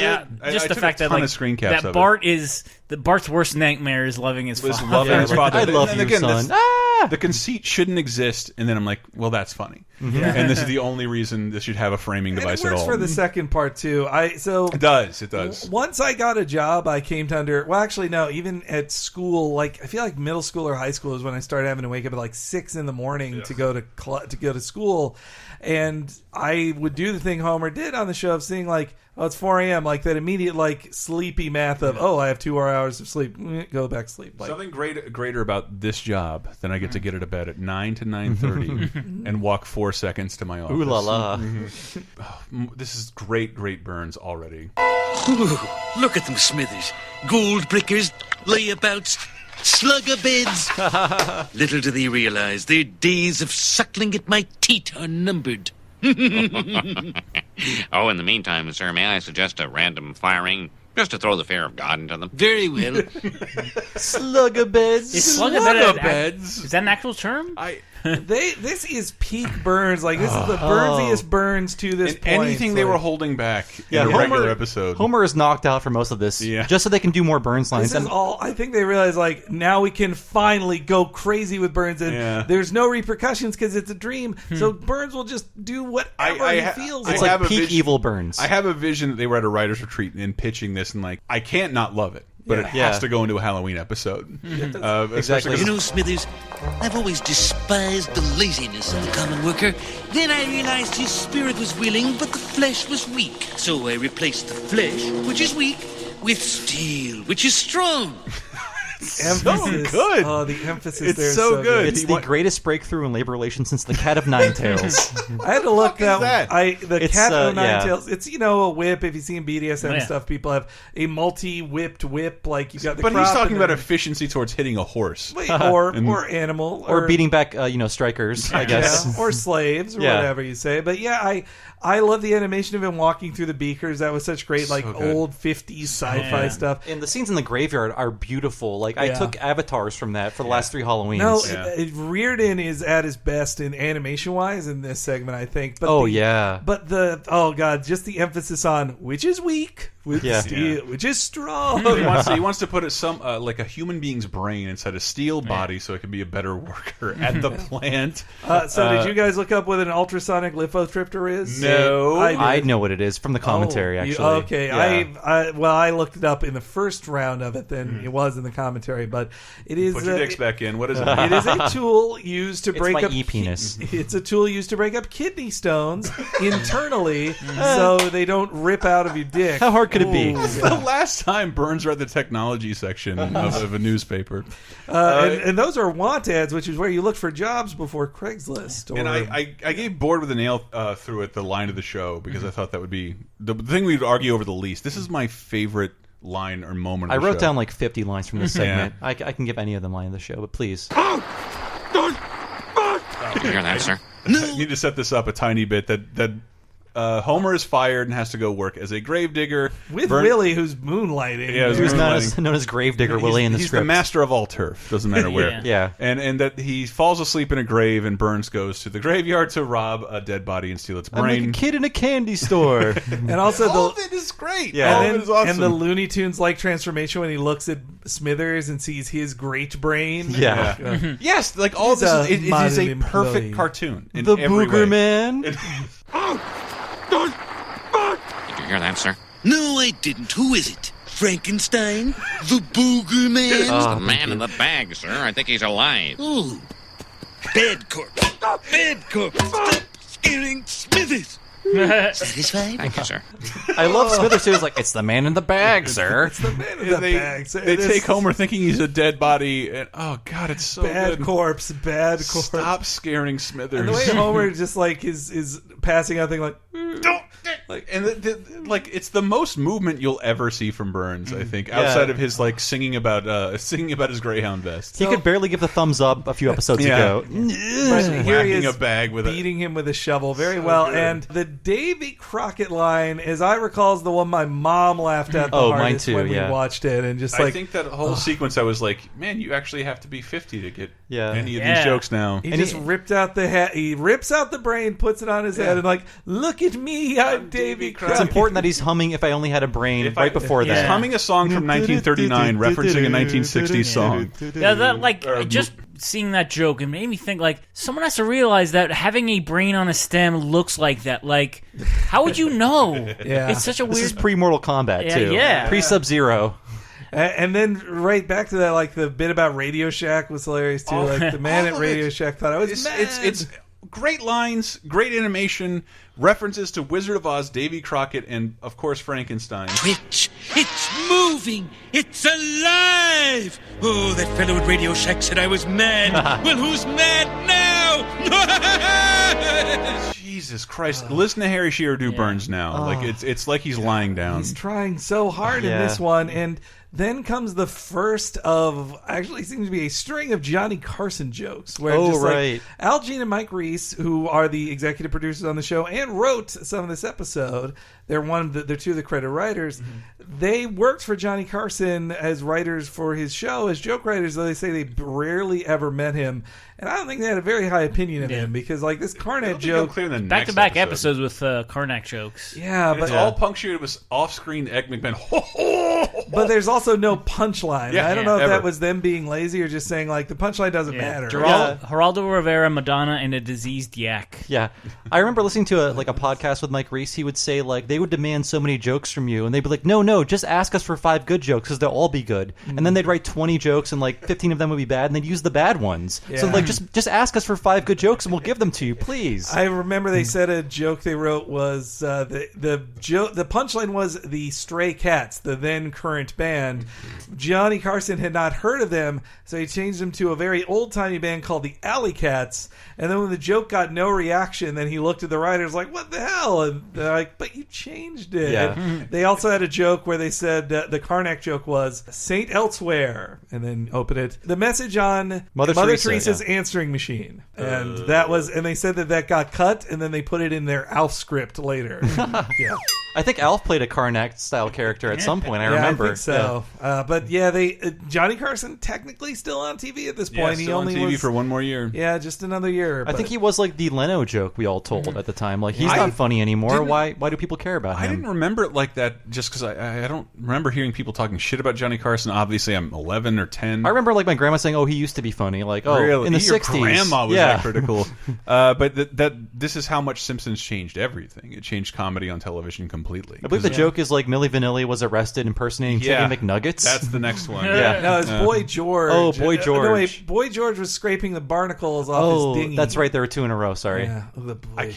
just the fact that Bart is Bart's worst nightmare is loving his father. I love you, son. The conceit shouldn't exist, and then I'm like, well, that's funny. And this is the only reason this should have a framing device at all. It works for the second part too. It does. Once I got a job, I came to even at school, I feel like middle school or high school is when I started having to wake up at 6 in the morning to go to school, and I would do the thing Homer did on the show of seeing oh, it's 4 a.m. Like that immediate, like sleepy math of, oh, I have 2 more hours of sleep. Go back to sleep. Like, something greater about this job than I get to get out of bed at 9 to 9:30 and walk 4 seconds to my office. Ooh la la. Oh, this is great Burns already. Ooh, look at them, Smithers. Gold brickers, layabouts, slugger beds. Little do they realize their days of suckling at my teat are numbered. Oh, in the meantime, sir, may I suggest a random firing just to throw the fear of God into them? Very well. Slugger beds. Is slugger beds? Is that an actual term? This is peak Burns. Like, this is the Burnsiest Burns to this point. Anything they were holding back in a regular episode. Homer is knocked out for most of this, just so they can do more Burns lines. This is all. I think they realize, like, now we can finally go crazy with Burns, and there's no repercussions because it's a dream. So Burns will just do whatever he feels. It's like peak evil Burns. I have a vision that they were at a writer's retreat and pitching this, and like, I can't not love it. But it has to go into a Halloween episode. Exactly. You know, Smithers, I've always despised the laziness of the common worker. Then I realized his spirit was willing, but the flesh was weak. So I replaced the flesh, which is weak, with steel, which is strong. Emphasis. So good. Oh, the emphasis it's there is so good. It's the greatest breakthrough in labor relations since the Cat of Nine Tails. I had to look that. The Cat of Nine Tails. It's a whip. If you've seen BDSM stuff, people have a multi-whipped whip. Like you got the. But he's talking about efficiency towards hitting a horse, or animal, or beating back strikers, I guess, or slaves, or whatever you say. But I love the animation of him walking through the beakers. That was such great, old 50s sci-fi stuff. And the scenes in the graveyard are beautiful. Like, I took avatars from that for the last 3 Halloweens. No, Reardon is at his best in animation-wise in this segment, I think. But But just the emphasis on which is weak, with steel, which is strong. He wants to put like a human being's brain inside a steel body so it can be a better worker at the plant. Did you guys look up what an ultrasonic lithotripter is? No. I know what it is from the commentary, actually. Okay. Yeah. I looked it up in the first round of it than it was in the commentary, but it is... Put your dicks back in. What is it? It is a tool used to break up... e-penis. It's a tool used to break up kidney stones internally so they don't rip out of your dick. How hard could it be? This is the last time Burns read the technology section of a newspaper. And those are want ads, which is where you look for jobs before Craigslist. And I gave Bored with a Nail through it the line of the show because I thought that would be the thing we'd argue over the least. This is my favorite line or moment of I the wrote show. down like 50 lines from this segment. I can give any of them line of the show, but please. Did you hear that, sir? I need to set this up a tiny bit that Homer is fired and has to go work as a gravedigger with Willie, who's moonlighting. Yeah, who's known as Gravedigger Willie in the he's script. He's the master of all turf. Doesn't matter where. Yeah. And that he falls asleep in a grave, and Burns goes to the graveyard to rob a dead body and steal its brain. I'm like a kid in a candy store. And also all of it is great. Yeah, all of it is awesome. And the Looney Tunes like transformation when he looks at Smithers and sees his great brain. Yeah. Yes, like all this it is a perfect cartoon. In the every Booger way. Man. Did you hear that, sir? No, I didn't. Who is it? Frankenstein? The Booger Man? It's the man in the bag, sir. I think he's alive. Oh. Bad corpse. Bad corpse. Stop scaring Smithers. Satisfied? Thank you, sir. I love Smithers too. He's like, it's the man in the bag, sir. It's the man in the bag. They take Homer thinking he's a dead body, and oh god, it's so bad good. Corpse. Bad corpse. Stop scaring Smithers. And the way Homer just like is passing out, thing like. Like like it's the most movement you'll ever see from Burns, I think, outside of his like singing about his Greyhound vest. He could barely give the thumbs up a few episodes ago. But here he is a bag with beating him with a shovel very well. Good. And the Davy Crockett line, as I recall, is the one my mom laughed at the hardest mine too, when we watched it. And just I think that whole sequence, I was like, man, you actually have to be 50 to get any of these jokes now. He just ripped out the head. He rips out the brain, puts it on his head, and like, look at me, I'm Davy Crockett. It's important that he's humming "If I Only Had a Brain" before that. He's humming a song from 1939, referencing a 1960s song. Yeah, that just seeing that joke, it made me think like someone has to realize that having a brain on a stem looks like that. Like, how would you know? It's such a weird. This is pre-Mortal Kombat too. Pre-Sub-Zero. And then right back to that, like the bit about Radio Shack was hilarious too. Like the man at Radio Shack thought I was mad. It's great lines, great animation, references to Wizard of Oz, Davy Crockett, and of course Frankenstein. Twitch! It's moving! It's alive! Oh, that fellow at Radio Shack said I was mad. Well, who's mad now? Jesus Christ! Listen to Harry Shearer do Burns now. Like it's like he's lying down. He's trying so hard in this one, and then comes the first of actually seems to be a string of Johnny Carson jokes. Where like Al Jean and Mike Reiss, who are the executive producers on the show and wrote some of this episode, they're two of the credit writers. They worked for Johnny Carson as writers for his show as joke writers, though they say they rarely ever met him. And I don't think they had a very high opinion of him because, like, this Karnak joke, back-to-back episodes with Karnak jokes. Yeah, but it's all punctuated with off-screen Egg McMahon. But there's also no punchline. Yeah, I don't know if ever. that was them being lazy or just saying like the punchline doesn't matter. Geraldo Rivera, Madonna, and a diseased yak. Yeah, I remember listening to a podcast with Mike Reiss. He would say like they would demand so many jokes from you, and they'd be like, no, just ask us for 5 good jokes because they'll all be good. And then they'd write 20 jokes, and like 15 of them would be bad, and they'd use the bad ones. So like just ask us for 5 good jokes, and we'll give them to you, please. I remember they said a joke they wrote was the punchline was the Stray Cats, the then current band. Johnny Carson had not heard of them, so he changed them to a very old-timey band called the Alley Cats. And then when the joke got no reaction, then he looked at the writers like, what the hell? And they're like, but you changed it. Yeah. And they also had a joke where they said the Karnak joke was Saint Elsewhere, and then open it. The message on Mother Teresa's answering machine. And they said that got cut, and then they put it in their Alf script later. Yeah. I think Alf played a Karnak-style character at some point. I remember. I think so. Yeah. But Johnny Carson technically still on TV at this point. Yeah, he only on TV was for one more year. Yeah, just another year. I think he was like the Leno joke we all told at the time. Like he's not funny anymore. Why do people care about him? I didn't remember it like that just because I don't remember hearing people talking shit about Johnny Carson. Obviously, I'm 11 or 10. I remember like my grandma saying, "Oh, he used to be funny." Like, oh, really? in the Your 60s. Grandma was that critical. But this is how much Simpsons changed everything. It changed comedy on television completely. I believe the joke is like Milli Vanilli was arrested impersonating Chicken McNuggets. That's the next one. No, it's Boy George. Oh, Boy George. No, wait, Boy George was scraping the barnacles off his dinghy. That's right. There were 2 in a row. Sorry. Yeah. I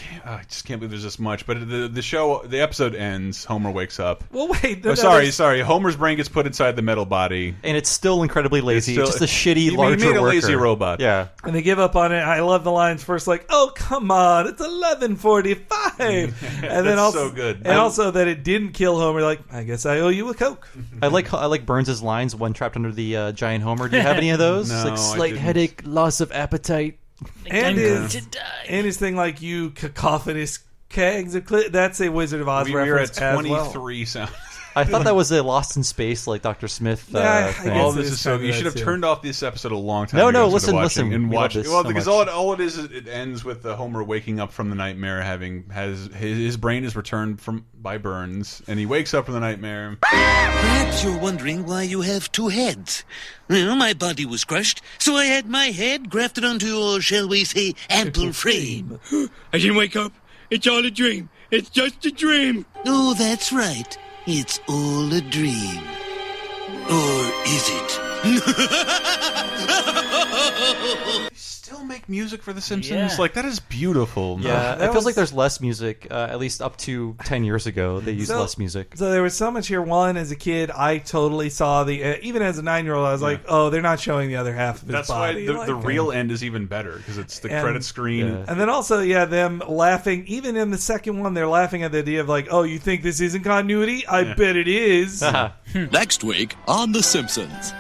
just can't believe there's this much. But the episode ends. Homer wakes up. Well, wait. Sorry. Homer's brain gets put inside the metal body, and it's still incredibly lazy. It's just a shitty larger made a worker. lazy robot. Yeah. And they give up on it. I love the lines first, like, "Oh come on, it's 11:45," and then also so good. And also that it didn't kill Homer. Like, I guess I owe you a Coke. I like Burns' lines when trapped under the giant Homer. Do you have any of those? No, like slight headache, loss of appetite, and his thing like you cacophonous kegs. That's a Wizard of Oz reference. We were at 23 sounds. I thought that was a Lost in Space, like Dr. Smith thing. All this is so good. You should have turned off this episode a long time ago. No, listen. And watch it. Well, so because all it is it ends with Homer waking up from the nightmare, his brain is returned by Burns, and he wakes up from the nightmare. Perhaps you're wondering why you have 2 heads. Well, my body was crushed, so I had my head grafted onto your, shall we say, ample frame. I didn't wake up. It's all a dream. It's just a dream. Oh, that's right. It's all a dream. Or is it? Still make music for The Simpsons? Yeah. Like, that is beautiful. Yeah, it feels like there's less music, at least up to 10 years ago. They used less music. So there was so much here. One, as a kid, I totally saw even as a 9-year-old, I was like, oh, they're not showing the other half of his body. That's why the real end is even better, because it's the credit screen. Yeah. And then also, them laughing. Even in the second one, they're laughing at the idea of like, oh, you think this isn't continuity? I bet it is. Next week on The Simpsons.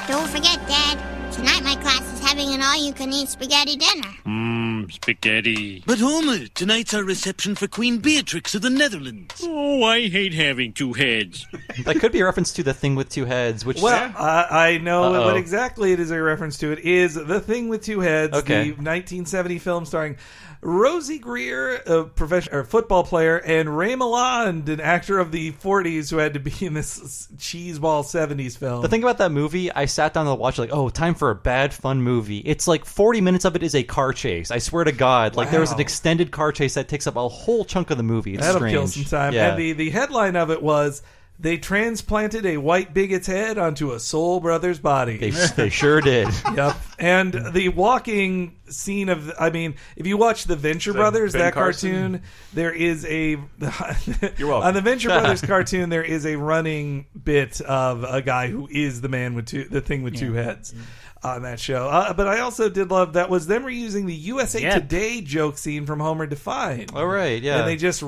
Don't forget, Dad. Tonight my class is having an all-you-can-eat spaghetti dinner. Spaghetti. But Homer, tonight's our reception for Queen Beatrix of the Netherlands. Oh, I hate having 2 heads. That could be a reference to The Thing with 2 Heads, which... Well, I know what exactly it is a reference to. It is The Thing with 2 Heads, the 1970 film starring Rosie Greer, a professional football player, and Ray Milland, an actor of the 40s who had to be in this cheeseball 70s film. The thing about that movie, I sat down to watch like, oh, time for a bad, fun movie. It's like 40 minutes of it is a car chase. I swear to God. Like, there was an extended car chase that takes up a whole chunk of the movie. It's That'll strange. kill some time. Yeah. And the headline of it was, they transplanted a white bigot's head onto a Soul Brothers body. They sure did. Yep. And the walking scene of, I mean, if you watch the Venture Brothers, Ben that Carson? cartoon, there is a You're welcome. on the Venture Brothers cartoon, there is a running bit of a guy who is the man with the thing with two heads. On that show, but I also did love that was them reusing the USA Today joke scene from Homer Defined. Oh right, yeah. And they just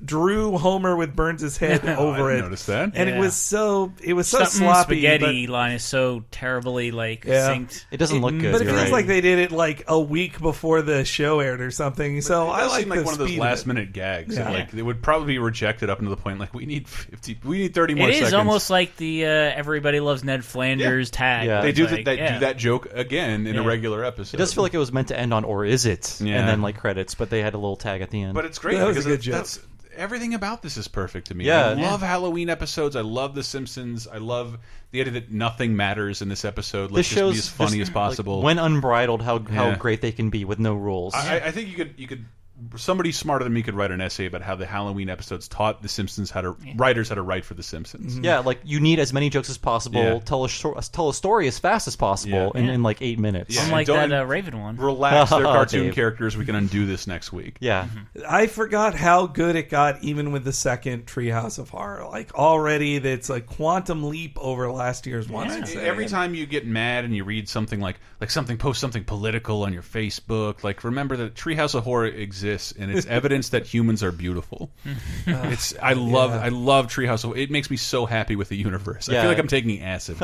drew Homer with Burns' head over I it. noticed that, and it was so Something sloppy. spaghetti line is so terribly synced. It doesn't look good. But it you're feels right. like they did it like a week before the show aired or something. So I like seem like the one of those speed last it. minute gags. Yeah. Like it would probably be rejected up until the point like we need 30 more It seconds. is almost like the Everybody Loves Ned Flanders tag. Yeah. They do Like, do that joke again in a regular episode. It does feel like it was meant to end on "or is it?" Yeah. and then like credits, but they had a little tag at the end. But it's great That was because a good joke. that's everything about this is perfect to me. Yeah. I love Halloween episodes. I love The Simpsons. I love the idea that nothing matters in this episode. Let's this just shows be as funny as possible. Like, when unbridled, how Yeah. great they can be with no rules. I think you could. Somebody smarter than me could write an essay about how the Halloween episodes taught the Simpsons writers how to write for the Simpsons. Yeah, like you need as many jokes as possible. Yeah. Tell a story as fast as possible in like 8 minutes. Yeah. Unlike Don't- that Raven one. Relax, their cartoon Dave. characters. We can undo this next week. Yeah. I forgot how good it got even with the second Treehouse of Horror. Like already that's a quantum leap over last year's one. I'd say. Every time you get mad and you read something like post something political on your Facebook, like remember that Treehouse of Horror exists and it's evidence that humans are beautiful. I love Treehouse of Horror. It makes me so happy with the universe. I Yeah. feel like I'm taking acid.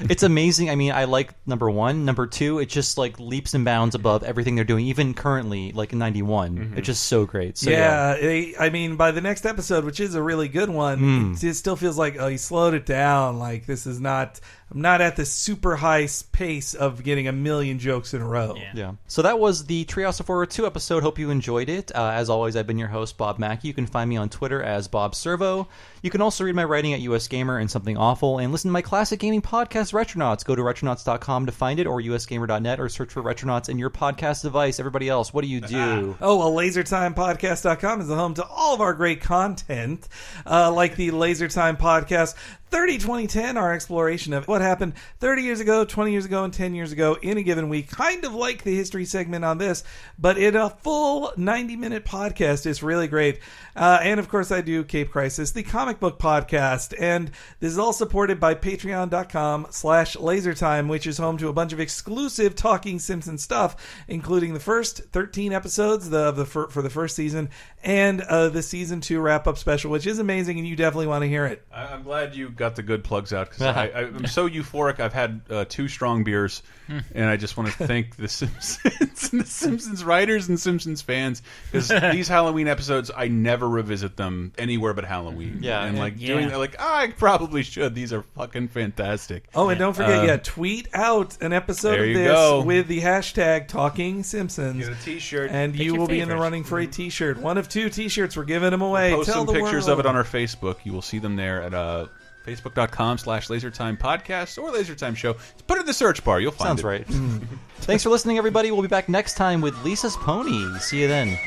It's amazing. I mean, I like number 1. Number 2, it just like leaps and bounds above everything they're doing, even currently, like in 91. It's just so great. So, I mean, by the next episode, which is a really good one, it still feels like, oh, he slowed it down. Like this is not. I'm not at the super high pace of getting a million jokes in a row. Yeah. So that was the Treehouse of Horror 2 episode. Hope you enjoyed it. As always, I've been your host, Bob Mackey. You can find me on Twitter as Bob Servo. You can also read my writing at US Gamer and Something Awful and listen to my classic gaming podcast, Retronauts. Go to retronauts.com to find it or usgamer.net or search for Retronauts in your podcast device. Everybody else, what do you do? Oh, well, LaserTimePodcast.com is the home to all of our great content, like the LaserTime Podcast 30-2010, our exploration of what happened 30 years ago, 20 years ago, and 10 years ago in a given week. Kind of like the history segment on this, but in a full 90-minute podcast. It's really great. And, of course, I do Cape Crisis, the comic book podcast. And this is all supported by patreon.com/lasertime, which is home to a bunch of exclusive Talking Simpsons stuff, including the first 13 episodes for the first season and the season 2 wrap-up special, which is amazing, and you definitely want to hear it. I'm glad you got the good plugs out because I'm so euphoric. I've had 2 strong beers, and I just want to thank the Simpsons and the Simpsons writers and Simpsons fans because these Halloween episodes, I never revisit them anywhere but Halloween. Yeah, and like yeah. doing like I probably should. These are fucking fantastic. Oh, and don't forget, tweet out an episode There of you this go. with the hashtag Talking Simpsons. Get a T-shirt, and Pick you your will be in the favorites. running for a T-shirt. One of 2 T-shirts. We're giving them away. Post Tell some the pictures world. of it on our Facebook. You will see them there at Facebook.com/LaserTime Podcast or LaserTime Show. Just put it in the search bar. You'll find Sounds it. right. Thanks for listening, everybody. We'll be back next time with Lisa's Pony. See you then.